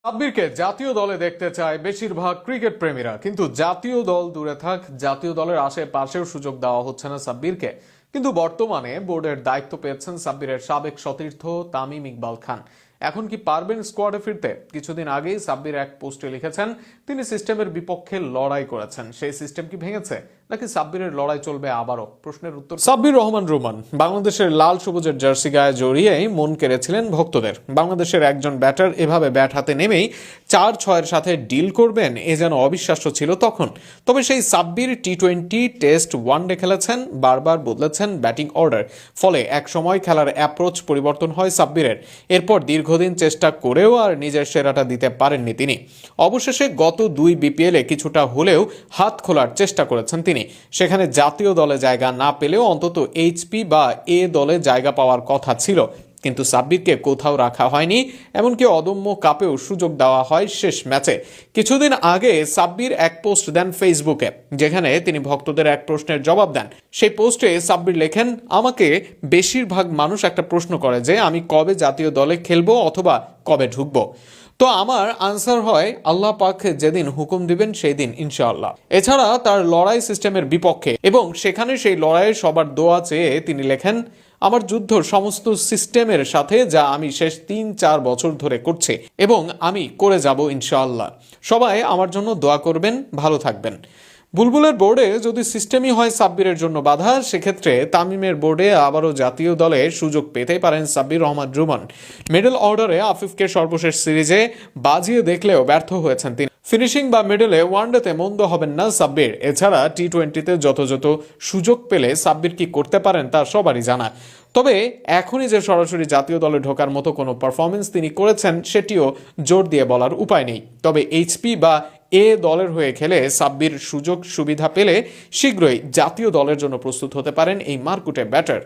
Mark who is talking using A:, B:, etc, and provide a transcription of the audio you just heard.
A: সাব্বিরকে জাতীয় দলে দেখতে চায় বেশিরভাগ ক্রিকেট প্রেমীরা, কিন্তু জাতীয় দল দূরে থাক, জাতীয় দলের আশেপাশেও সুযোগ দেওয়া হচ্ছে না সাব্বিরকে। কিন্তু বর্তমানে বোর্ডের দায়িত্ব পেয়েছেন সাব্বিরের সাবেক সতীর্থ তামিম ইকবাল খান। এখন কি পারবেন স্কোয়াডে ফিরতে? কিছুদিন আগেই সাব্বির এক পোস্টে লিখেছেন তিনি সিস্টেমের বিপক্ষে লড়াই করেছেন। সেই সিস্টেম কি ভেঙেছে, নাকি সাব্বিরের লড়াই চলবে আবারও? প্রশ্নের উত্তর সাব্বির রহমান রোমান বাংলাদেশের লাল সবুজের জার্সি গায়ে জড়িয়েই মন কেড়েছিলেন ভক্তদের। বাংলাদেশের একজন ব্যাটার এভাবে ব্যাট হাতে নেমেই 4-6-এর সাথে ডিল করবেন, এ যেন অবিশ্বাস্য ছিল তখন। তবে সেই সাব্বির টি-20, টেস্ট, ওয়ানডে খেলেছেন, বারবার বদলেছেন ব্যাটিং অর্ডার। ফলে এক সময় খেলার অ্যাপ্রোচ পরিবর্তন হয় সাব্বিরের। এরপর দীর্ঘদিন চেষ্টা করেও আর নিজের সেরাটা দিতে পারেননি তিনি। অবশেষে গত 2 বিপিএলে কিছুটা হলেও হাত খোলার চেষ্টা করেছেন তিনি। সেখানে জাতীয় দলে জায়গা না পেলেও অন্তত এইচপি বা এ দলে জায়গা পাওয়ার কথা ছিল, কিন্তু সাব্বিরকে কোথাও রাখা হয়নি। এমনকি অদম্য কাপেও সুযোগ দেওয়া হয় শেষ ম্যাচে। কিছুদিন আগে সাব্বির এক পোস্ট দেন ফেসবুকে, যেখানে তিনি ভক্তদের এক প্রশ্নের জবাব দেন। সেই পোস্টে সাব্বির লেখেন, আমাকে বেশিরভাগ মানুষ একটা প্রশ্ন করে যে আমি কবে জাতীয় দলে খেলবো অথবা কবে ঢুকবো। তো আমার আনসার হয়, আল্লাহ পাক যেদিন হুকুম দিবেন সেই দিন ইনশাআল্লাহ। এছাড়া তার লড়াই সিস্টেমের বিপক্ষে, এবং সেখানে সেই লড়াইয়ে সবার দোয়া চেয়ে তিনি লেখেন, আমার যুদ্ধ সমস্ত সিস্টেমের সাথে যা আমি শেষ 3-4 বছর ধরে করছি, এবং আমি করে যাব ইনশাআল্লাহ। সবাই আমার জন্য দোয়া করবেন, ভালো থাকবেন। বুলবুলের বোর্ডে যদি সিস্টেমই হয় সাব্বিরের জন্য বাধা, সেক্ষেত্রে তামিমের বোর্ডে আবারও জাতীয় দলে সুযোগ পেতেই পারেন সাব্বির রহমান রুমান। মিডল অর্ডারে আফিফকে সর্বশেষ সিরিজে বাজিয়ে দেখলেও ব্যর্থ হয়েছেন তিনি। ফিনিশিং বা মিডলে ওয়ানডেতে মন্দ হবেন না সাব্বির। এছাড়া টি-20তে যথাযথ সুযোগ পেলে সাব্বির কি করতে পারেন তা সবারই জানা। তবে এখনই যে সরাসরি জাতীয় দলে ঢোকার মতো কোনো পারফরমেন্স তিনি করেছেন, সেটিও জোর দিয়ে বলার উপায় নেই। তবে এইচপি বা এ দলের হয়ে খেলে সাব্বির সুযোগ সুবিধা পেলে শীঘ্রই জাতীয় দলের জন্য প্রস্তুত হতে পারেন এই মারকুটে ব্যাটার।